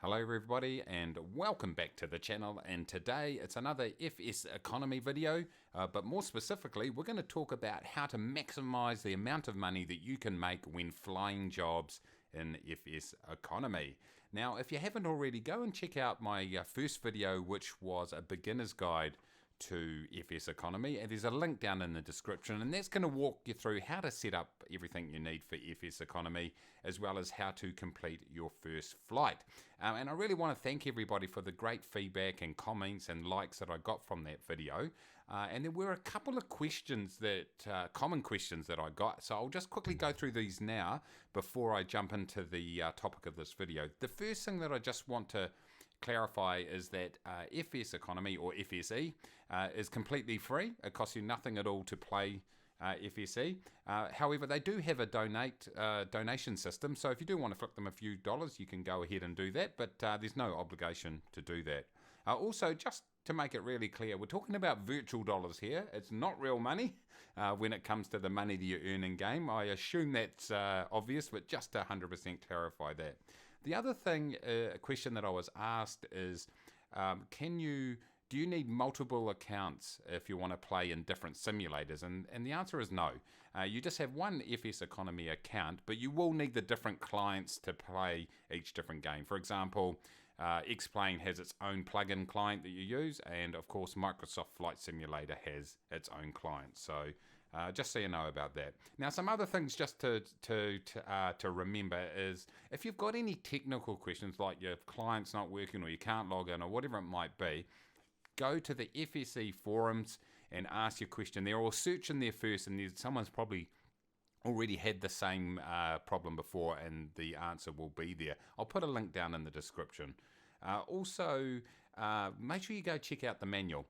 Hello everybody and welcome back to the channel, and today it's another FSEconomy video, but more specifically we're going to talk about how to maximize the amount of money that you can make when flying jobs in FSEconomy. Now if you haven't already, go and check out my first video, which was a beginner's guide to FSEconomy, and there's a link down in the description, and that's going to walk you through how to set up everything you need for FSEconomy, as well as how to complete your first flight. And I really want to thank everybody for the great feedback and comments and likes that I got from that video. And there were a couple of questions that common questions that I got, so I'll just quickly go through these now before I jump into the topic of this video. The first thing that I just want to clarify is that FSEconomy, or FSE, is completely free. It costs you nothing at all to play FSE. However, they do have a donation system, so if you do want to flick them a few dollars, you can go ahead and do that, but there's no obligation to do that. Also, just to make it really clear, we're talking about virtual dollars here. It's not real money when it comes to the money that you earn in game. I assume that's obvious, but just to 100% clarify that. The other thing, a question that I was asked is, do you need multiple accounts if you want to play in different simulators? And the answer is no. You just have one FSEconomy account, but you will need the different clients to play each different game. For example, X-Plane has its own plugin client that you use, and of course Microsoft Flight Simulator has its own client. So just so you know about that. Now, some other things just to remember is, if you've got any technical questions, like your client's not working or you can't log in or whatever it might be, go to the FSE forums and ask your question there, or search in there first, and someone's probably already had the same problem before and the answer will be there. I'll put a link down in the description. Also, make sure you go check out the manual.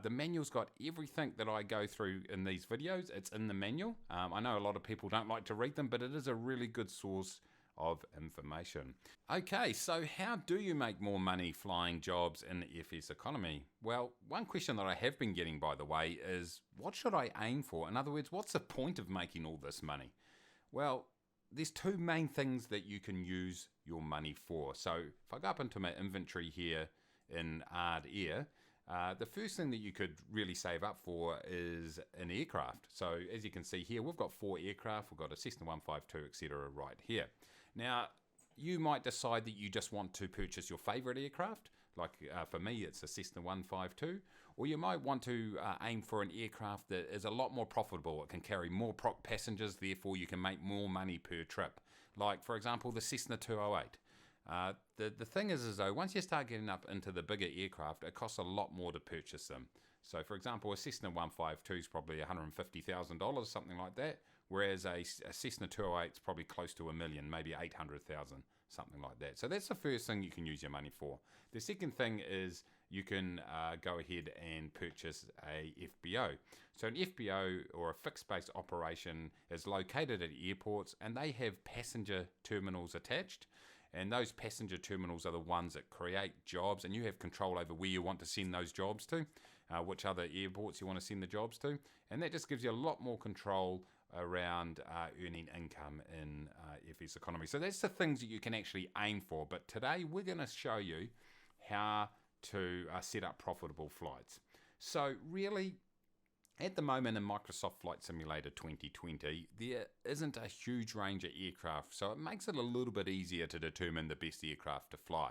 The manual's got everything that I go through in these videos. It's in the manual. I know a lot of people don't like to read them, but it is a really good source of information. Okay, so how do you make more money flying jobs in FSEconomy? Well, one question that I have been getting, by the way, is what should I aim for? In other words, what's the point of making all this money? Well, there's two main things that you can use your money for. So if I go up into my inventory here in Ard Air, the first thing that you could really save up for is an aircraft. So as you can see here, we've got 4 aircraft. We've got a Cessna 152, etc. right here. Now, you might decide that you just want to purchase your favorite aircraft. Like for me, it's a Cessna 152. Or you might want to aim for an aircraft that is a lot more profitable. It can carry more passengers, therefore you can make more money per trip. Like, for example, the Cessna 208. The thing is though, once you start getting up into the bigger aircraft, it costs a lot more to purchase them. So for example, a Cessna 152 is probably $150,000, something like that, whereas a Cessna 208 is probably close to $1 million, maybe 800,000, something like that. So that's the first thing you can use your money for. The second thing is you can go ahead and purchase a FBO. So an FBO, or a fixed base operation, is located at airports, and they have passenger terminals attached. And those passenger terminals are the ones that create jobs, and you have control over where you want to send those jobs to, which other airports you want to send the jobs to. And that just gives you a lot more control around earning income in FSEconomy. So that's the things that you can actually aim for. But today we're going to show you how to set up profitable flights. So really, at the moment in Microsoft Flight Simulator 2020, there isn't a huge range of aircraft, so it makes it a little bit easier to determine the best aircraft to fly.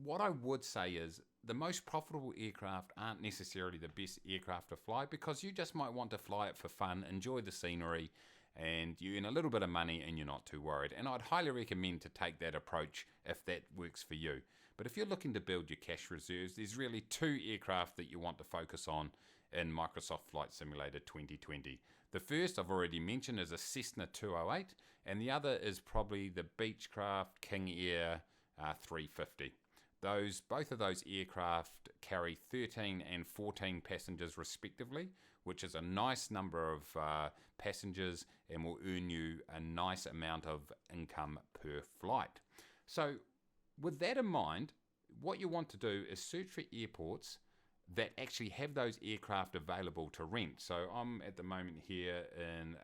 What I would say is the most profitable aircraft aren't necessarily the best aircraft to fly, because you just might want to fly it for fun, enjoy the scenery, and you earn a little bit of money and you're not too worried. And I'd highly recommend to take that approach if that works for you. But if you're looking to build your cash reserves, there's really 2 aircraft that you want to focus on in Microsoft Flight Simulator 2020. The first I've already mentioned is a Cessna 208, and the other is probably the Beechcraft King Air 350. Both of those aircraft carry 13 and 14 passengers respectively, which is a nice number of passengers and will earn you a nice amount of income per flight. So with that in mind, what you want to do is search for airports that actually have those aircraft available to rent. So I'm at the moment here in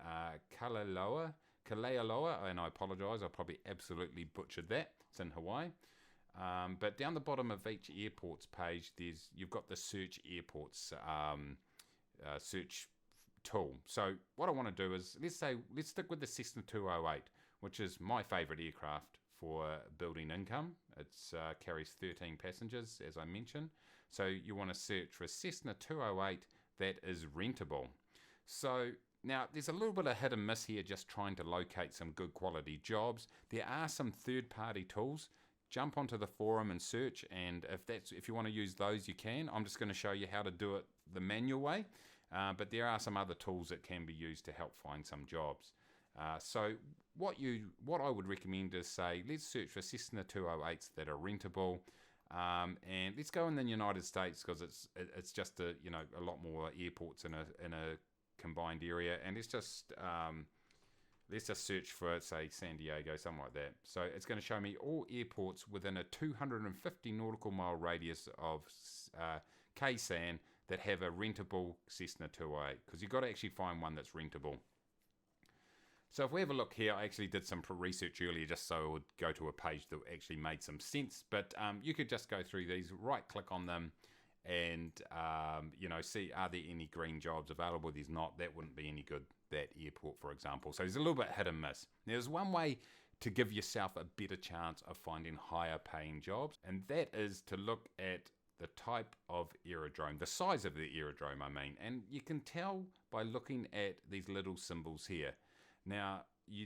Kalealoa, and I apologize, I probably absolutely butchered that. It's in Hawaii. But down the bottom of each airport's page, you've got the search airports search tool. So what I want to do is, let's stick with the Cessna 208, which is my favourite aircraft for building income. It carries 13 passengers, as I mentioned. So you want to search for Cessna 208 that is rentable. So now there's a little bit of hit and miss here, just trying to locate some good quality jobs. There are some third-party tools. Jump onto the forum and search, and if you want to use those, you can. I'm just going to show you how to do it the manual way, but there are some other tools that can be used to help find some jobs. So what I would recommend is, say, let's search for Cessna 208s that are rentable, and let's go in the United States, because it's just a lot more airports in a combined area, and let's just search for, say, San Diego, something like that. So it's going to show me all airports within a 250 nautical mile radius of KSAN that have a rentable Cessna 208, because you've got to actually find one that's rentable. So if we have a look here, I actually did some research earlier just so it would go to a page that actually made some sense. But you could just go through these, right-click on them, and see, are there any green jobs available? There's not. That wouldn't be any good, that airport, for example. So there's a little bit hit and miss. There's one way to give yourself a better chance of finding higher paying jobs, and that is to look at the type of aerodrome, the size of the aerodrome, I mean. And you can tell by looking at these little symbols here. Now,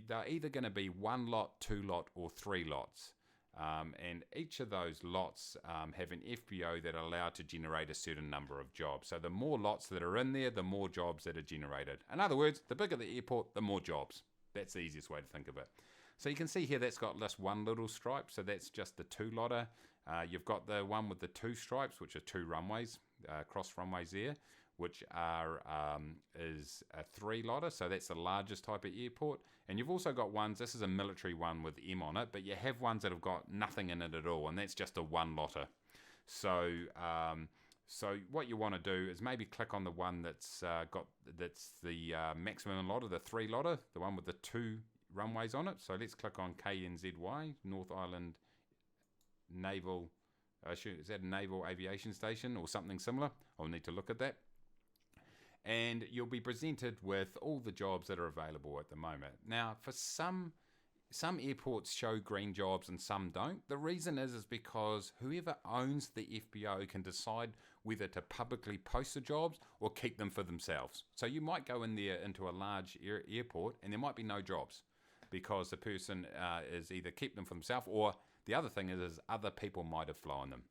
they're either going to be 1 lot, 2 lot, or 3 lots. And each of those lots have an FBO that are allowed to generate a certain number of jobs. So the more lots that are in there, the more jobs that are generated. In other words, the bigger the airport, the more jobs. That's the easiest way to think of it. So you can see here that's got this one little stripe, so that's just the 2-lotter. You've got the one with the 2 stripes, which are 2 runways, cross runways there, which is a 3-lotter, so that's the largest type of airport. And you've also got ones, this is a military one with M on it, but you have ones that have got nothing in it at all, and that's just a 1-lotter. So what you want to do is maybe click on the one that's the maximum lotter, the 3-lotter, the one with the 2 runways on it. So let's click on KNZY, North Island Naval, is that a Naval Aviation Station or something similar? I'll need to look at that. And you'll be presented with all the jobs that are available at the moment. Now, for some airports show green jobs and some don't. The reason is because whoever owns the FBO can decide whether to publicly post the jobs or keep them for themselves. So you might go in there into a large airport and there might be no jobs because the person is either keep them for themselves, or the other thing is other people might have flown them.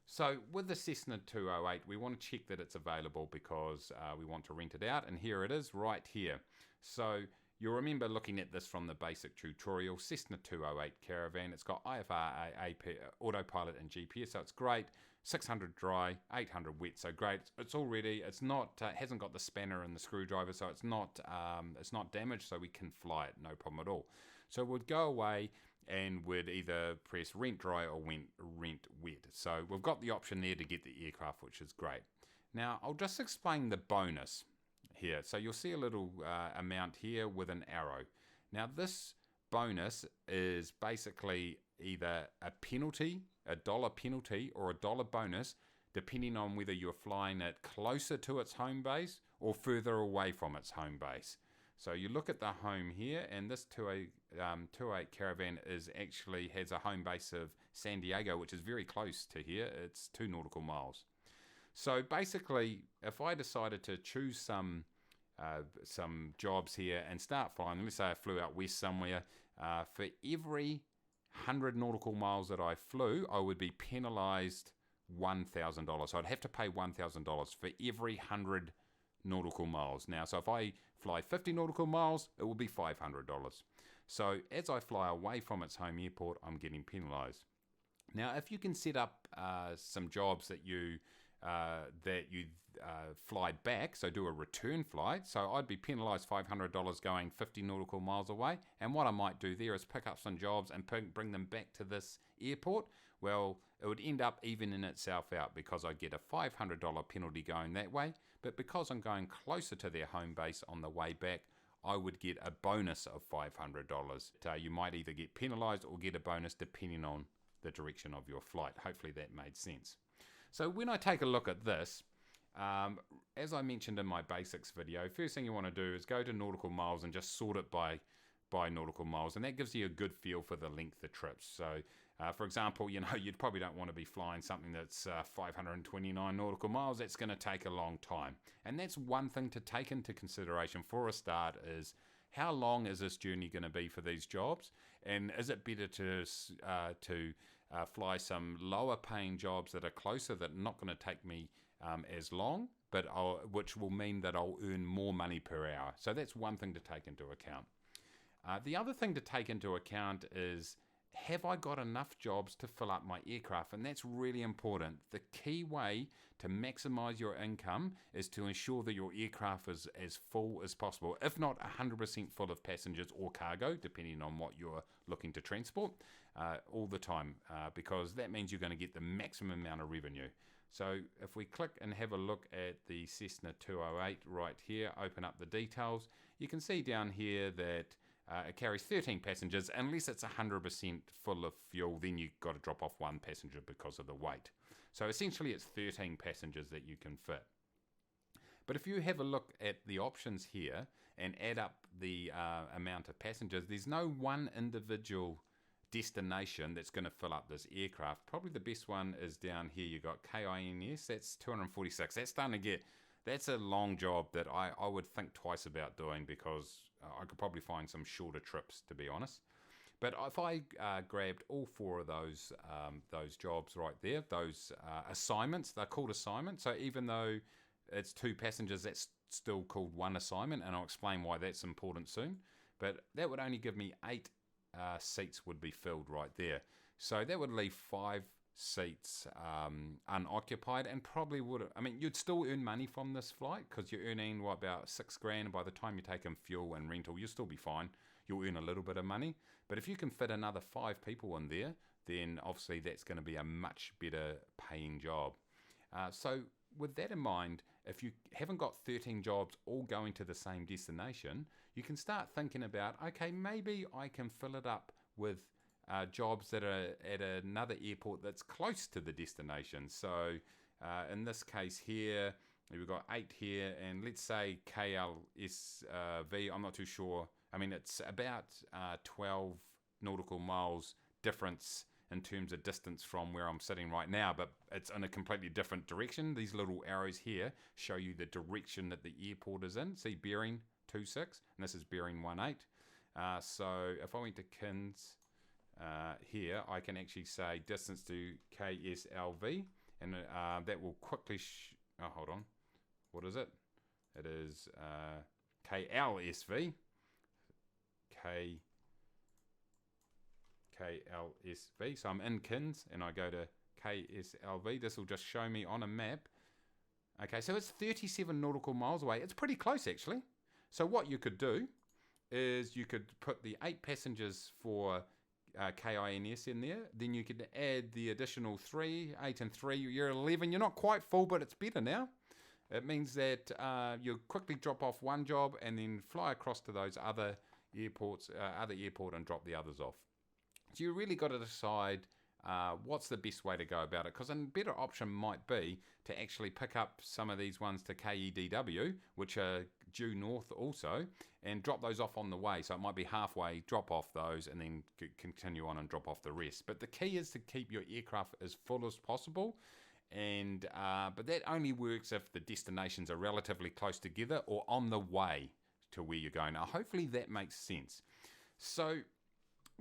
So with the Cessna 208, we want to check that it's available because we want to rent it out, and here it is right here. So you'll remember looking at this from the basic tutorial, Cessna 208 Caravan. It's got IFR, AP, autopilot and GPS, so it's great. 600 dry, 800 wet, so great. It's all ready. It's not, hasn't got the spanner and the screwdriver, so it's not damaged, so we can fly it, no problem at all. So we'll go away and would either press rent dry or rent wet. So we've got the option there to get the aircraft, which is great. Now I'll just explain the bonus here. So you'll see a little amount here with an arrow. Now this bonus is basically either a penalty, a $1 penalty, or a $1 bonus, depending on whether you're flying it closer to its home base or further away from its home base. So you look at the home here, and this 208 Caravan actually has a home base of San Diego, which is very close to here. It's 2 nautical miles. So basically, if I decided to choose some jobs here and start flying, let's say I flew out west somewhere, for every 100 nautical miles that I flew, I would be penalised $1,000. So I'd have to pay $1,000 for every 100 nautical miles. Now, so if I fly 50 nautical miles, it will be $500. So as I fly away from its home airport, I'm getting penalised. Now, if you can set up some jobs that you fly back, so do a return flight, so I'd be penalised $500 going 50 nautical miles away, and what I might do there is pick up some jobs and bring them back to this airport. Well, it would end up evening itself out because I get a $500 penalty going that way, but because I'm going closer to their home base on the way back, I would get a bonus of $500. You might either get penalised or get a bonus depending on the direction of your flight. Hopefully that made sense. So when I take a look at this, as I mentioned in my basics video, first thing you want to do is go to nautical miles and just sort it by nautical miles, and that gives you a good feel for the length of trips. So for example, you probably don't want to be flying something that's 529 nautical miles. That's going to take a long time, and that's one thing to take into consideration for a start, is how long is this journey going to be for these jobs, and is it better to fly some lower paying jobs that are closer, that are not going to take me as long, but which will mean that I'll earn more money per hour. So that's one thing to take into account. The other thing to take into account is, have I got enough jobs to fill up my aircraft? And that's really important. The key way to maximize your income is to ensure that your aircraft is as full as possible, if not 100% full of passengers or cargo, depending on what you're looking to transport, all the time, because that means you're going to get the maximum amount of revenue. So if we click and have a look at the Cessna 208 right here, open up the details, you can see down here that it carries 13 passengers. Unless it's 100% full of fuel, then you've got to drop off one passenger because of the weight. So essentially it's 13 passengers that you can fit. But if you have a look at the options here and add up the amount of passengers, there's no one individual destination that's going to fill up this aircraft. Probably the best one is down here. You got KINS, that's 246. That's starting to get, that's a long job that I would think twice about doing, because I could probably find some shorter trips, to be honest. But if I grabbed all four of those jobs right there, those assignments, they're called assignments. So even though it's 2 passengers, that's still called one assignment, and I'll explain why that's important soon. But that would only give me 8 seats would be filled right there. So that would leave 5 seats unoccupied, and probably would, I mean, you'd still earn money from this flight, because you're earning about $6,000, and by the time you take in fuel and rental, you'll still be fine. You'll earn a little bit of money. But if you can fit another 5 people in there, then obviously that's going to be a much better paying job. So with that in mind, if you haven't got 13 jobs all going to the same destination, you can start thinking about, okay, maybe I can fill it up with jobs that are at another airport that's close to the destination. So in this case here, we've got 8 here, and let's say KLSV, I'm not too sure. I mean, it's about 12 nautical miles difference in terms of distance from where I'm sitting right now, but it's in a completely different direction. These little arrows here show you the direction that the airport is in. See, bearing 26, and this is bearing 18. So if I went to KINS, here I can actually say distance to KSLV, and that will quickly hold on, what is it? It is KLSV, KLSV. So I'm in KINS and I go to KSLV. This will just show me on a map. Okay, so it's 37 nautical miles away. It's pretty close, actually. So what you could do is you could put the 8 passengers for KINS in there. Then you could add the additional 3, 8 and 3. You're 11. You're not quite full, but it's better now. It means that you quickly drop off one job and then fly across to those other airports, airport, and drop the others off. So you really got to decide what's the best way to go about it, because a better option might be to actually pick up some of these ones to KEDW, which are due north also, and drop those off on the way. So it might be halfway, drop off those, and then continue on and drop off the rest. But the key is to keep your aircraft as full as possible. And but that only works if the destinations are relatively close together or on the way to where you're going. Now, hopefully that makes sense. So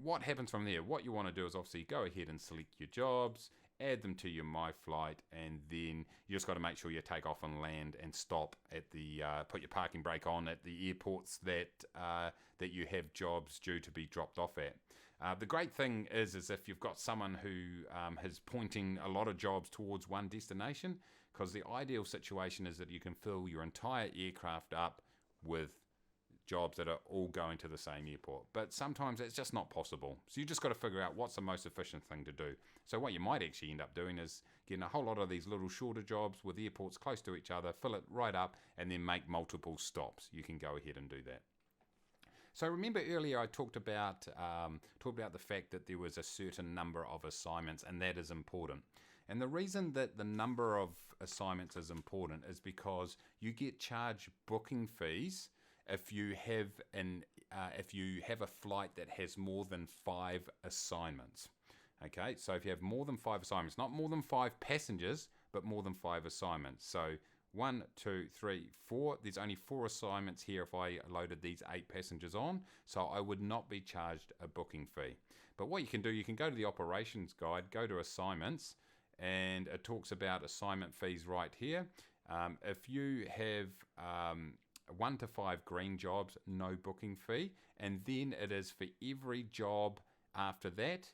what happens from there? What you want to do is obviously go ahead and select your jobs, add them to your My Flight, and then you just got to make sure you take off and land and stop at the put your parking brake on at the airports that that you have jobs due to be dropped off at. The great thing is if you've got someone who is pointing a lot of jobs towards one destination, because the ideal situation is that you can fill your entire aircraft up with jobs that are all going to the same airport. But sometimes it's just not possible. So you just got to figure out what's the most efficient thing to do. So what you might actually end up doing is getting a whole lot of these little shorter jobs with airports close to each other, fill it right up, and then make multiple stops. You can go ahead and do that. So remember earlier I talked about the fact that there was a certain number of assignments, and that is important. And the reason that the number of assignments is important is because you get charged booking fees if you have a flight that has more than 5 assignments. Okay, so if you have more than 5 assignments, not more than 5 passengers, but more than 5 assignments. So 1, 2, 3, 4. There's only 4 assignments here if I loaded these 8 passengers on, so I would not be charged a booking fee. But what you can do, you can go to the operations guide, go to assignments, and it talks about assignment fees right here. If you have 1 to 5 green jobs, no booking fee, and then it is for every job after that.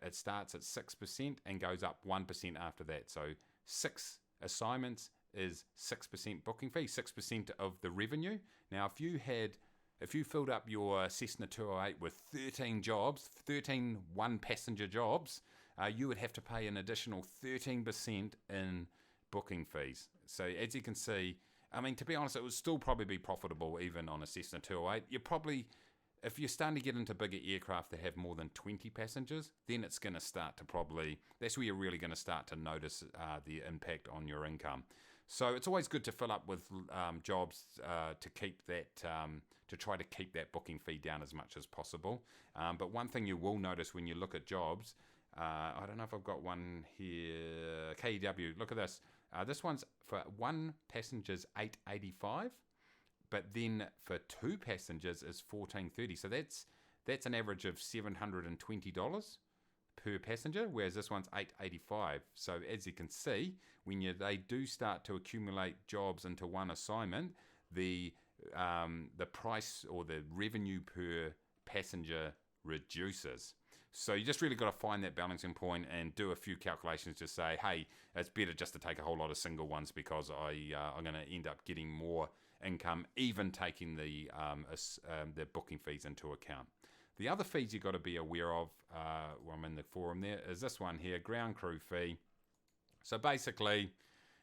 It starts at 6% and goes up 1% after that. So 6 assignments is 6% booking fee, 6% of the revenue. Now, if you filled up your Cessna 208 with 13 jobs, 13 one-passenger jobs, you would have to pay an additional 13% in booking fees. So as you can see, I mean, to be honest, it would still probably be profitable even on a Cessna 208. If you're starting to get into bigger aircraft that have more than 20 passengers, then it's going to start to that's where you're really going to start to notice the impact on your income. So it's always good to fill up with jobs to try to keep that booking fee down as much as possible. But one thing you will notice when you look at jobs, I don't know if I've got one here, KEW, look at this. This one's for 1 passenger's $8.85. But then for 2 passengers is $14.30. So that's an average of $720 per passenger, whereas this one's $8.85. So as you can see, when they do start to accumulate jobs into one assignment, the price or the revenue per passenger reduces. So you just really got to find that balancing point and do a few calculations to say, hey, it's better just to take a whole lot of single ones because I'm going to end up getting more income, even taking the booking fees into account. The other fees you've got to be aware of, while I'm in the forum there, is this one here, ground crew fee. So basically,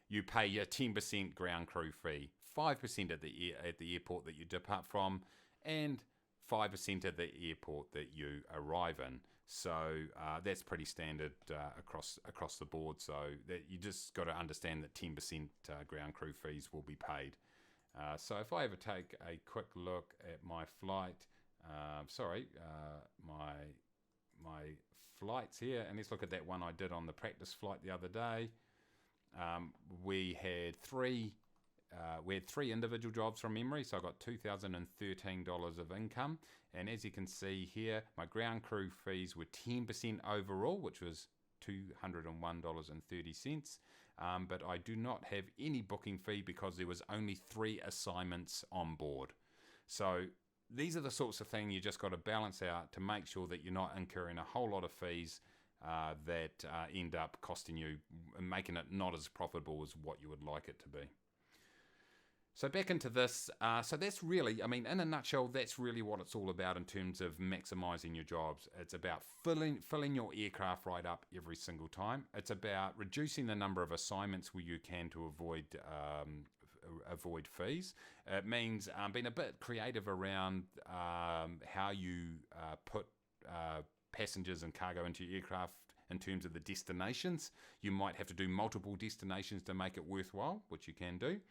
you pay your 10% ground crew fee, 5% at the airport that you depart from, and 5% at the airport that you arrive in. So that's pretty standard across the board. So that you just got to understand that 10% ground crew fees will be paid. So if I ever take a quick look at my flight, my flights here, and let's look at that one I did on the practice flight the other day. We had three individual jobs from memory, so I got $2,013 of income. And as you can see here, my ground crew fees were 10% overall, which was $201.30. But I do not have any booking fee because there was only 3 assignments on board. So these are the sorts of things you just got to balance out to make sure that you're not incurring a whole lot of fees that end up costing you and making it not as profitable as what you would like it to be. So back into this, so that's really, I mean, in a nutshell, that's really what it's all about in terms of maximizing your jobs. It's about filling your aircraft right up every single time. It's about reducing the number of assignments where you can to avoid fees. It means being a bit creative around how you put passengers and cargo into your aircraft in terms of the destinations. You might have to do multiple destinations to make it worthwhile, which you can do.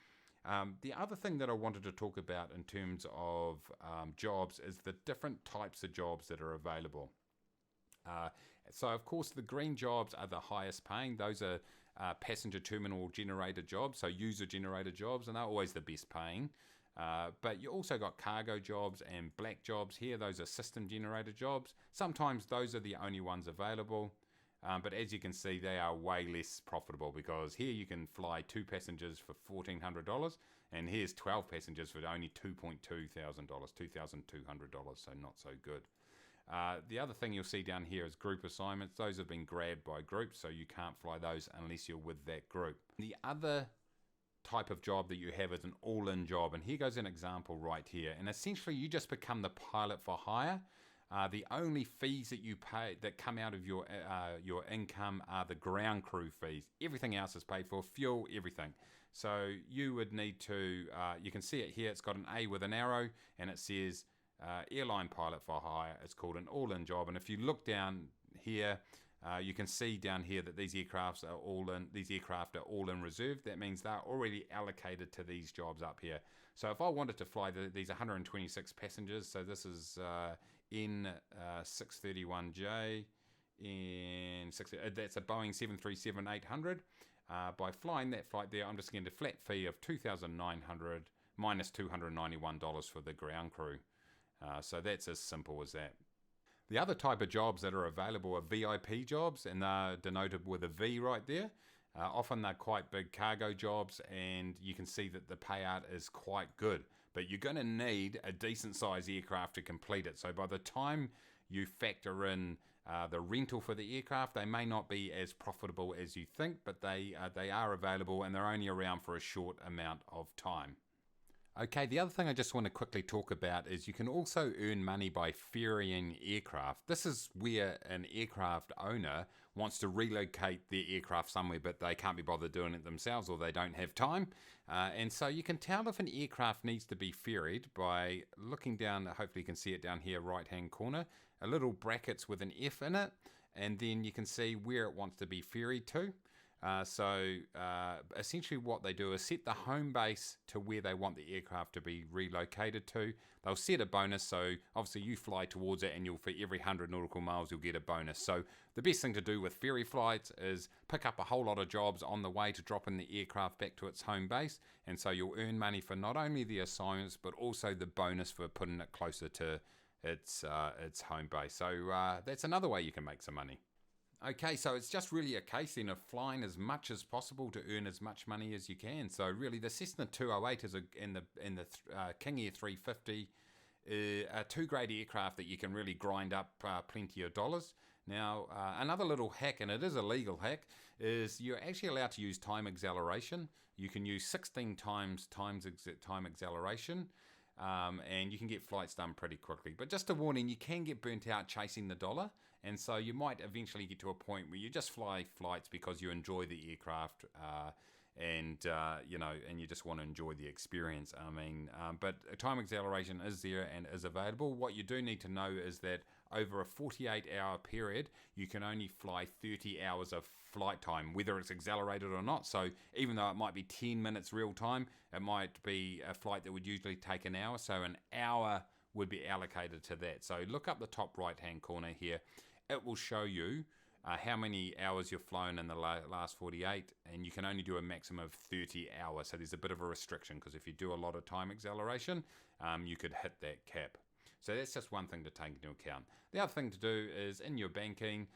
The other thing that I wanted to talk about in terms of jobs is the different types of jobs that are available. So of course the green jobs are the highest paying. Those are passenger terminal generator jobs, so user generator jobs, and they're always the best paying. But you also got cargo jobs and black jobs here. Those are system generator jobs. Sometimes those are the only ones available. But as you can see, they are way less profitable because here you can fly 2 passengers for $1,400 and here's 12 passengers for only $2,200, $2,200, so not so good. The other thing you'll see down here is group assignments. Those have been grabbed by groups, so you can't fly those unless you're with that group. The other type of job that you have is an all-in job, and here goes an example right here. And essentially you just become the pilot for hire. The only fees that you pay that come out of your income are the ground crew fees. Everything else is paid for, fuel, everything. So you would need to, you can see it here, it's got an A with an arrow and it says airline pilot for hire. It's called an all-in job. And if you look down here, you can see down here that these aircraft are all in reserve. That means they're already allocated to these jobs up here. So if I wanted to fly these 126 passengers, so this is N631J, that's a Boeing 737-800. By flying that flight there, I'm just getting a flat fee of $2,900 minus $291 for the ground crew. So that's as simple as that. The other type of jobs that are available are VIP jobs, and they're denoted with a V right there. Often they're quite big cargo jobs, and you can see that the payout is quite good. But you're going to need a decent size aircraft to complete it. So by the time you factor in the rental for the aircraft, they may not be as profitable as you think, but they are available, and they're only around for a short amount of time. Okay, the other thing I just want to quickly talk about is you can also earn money by ferrying aircraft. This is where an aircraft owner wants to relocate their aircraft somewhere, but they can't be bothered doing it themselves, or they don't have time. And so you can tell if an aircraft needs to be ferried by looking down. Hopefully you can see it down here, right-hand corner, a little brackets with an F in it, and then you can see where it wants to be ferried to. Essentially what they do is set the home base to where they want the aircraft to be relocated to. They'll set a bonus, so obviously you fly towards it, and for every 100 nautical miles you'll get a bonus. So the best thing to do with ferry flights is pick up a whole lot of jobs on the way to dropping the aircraft back to its home base, and so you'll earn money for not only the assignments but also the bonus for putting it closer to its home base. So that's another way you can make some money. Okay, so it's just really a case then of flying as much as possible to earn as much money as you can. So really, the Cessna 208 and the King Air 350 are two great aircraft that you can really grind up plenty of dollars. Now, another little hack, and it is a legal hack, is you're actually allowed to use time acceleration. You can use 16 times time acceleration. And you can get flights done pretty quickly. But just a warning, you can get burnt out chasing the dollar, and so you might eventually get to a point where you just fly flights because you enjoy the aircraft, and you just want to enjoy the experience. But time acceleration is there and is available. What you do need to know is that over a 48-hour period, you can only fly 30 hours of flight time, whether it's accelerated or not. So even though it might be 10 minutes real time, it might be a flight that would usually take an hour. So an hour would be allocated to that. So look up the top right-hand corner here. It will show you how many hours you've flown in the last 48, and you can only do a maximum of 30 hours. So there's a bit of a restriction, because if you do a lot of time acceleration, you could hit that cap. So that's just one thing to take into account. The other thing to do is in your banking,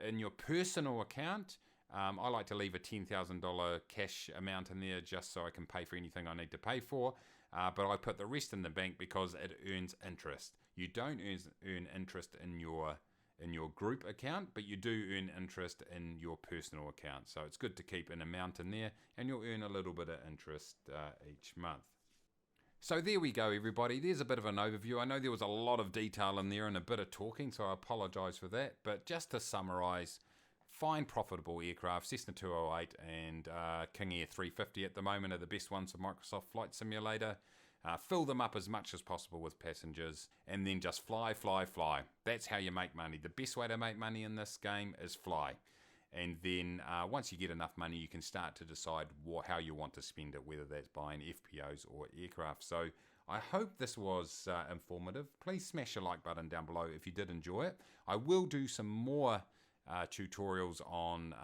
in your personal account, I like to leave a $10,000 cash amount in there just so I can pay for anything I need to pay for. But I put the rest in the bank because it earns interest. You don't earn interest in your group account, but you do earn interest in your personal account. So it's good to keep an amount in there, and you'll earn a little bit of interest each month. So there we go, everybody. There's a bit of an overview. I know there was a lot of detail in there and a bit of talking, so I apologize for that. But just to summarize, find profitable aircraft. Cessna 208 and King Air 350 at the moment are the best ones for Microsoft Flight Simulator. Fill them up as much as possible with passengers, and then just fly, fly, fly. That's how you make money. The best way to make money in this game is fly. And then once you get enough money, you can start to decide how you want to spend it, whether that's buying FPOs or aircraft. So I hope this was informative. Please smash the like button down below if you did enjoy it. I will do some more tutorials on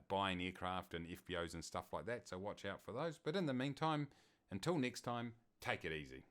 buying aircraft and FPOs and stuff like that, so watch out for those. But in the meantime, until next time, take it easy.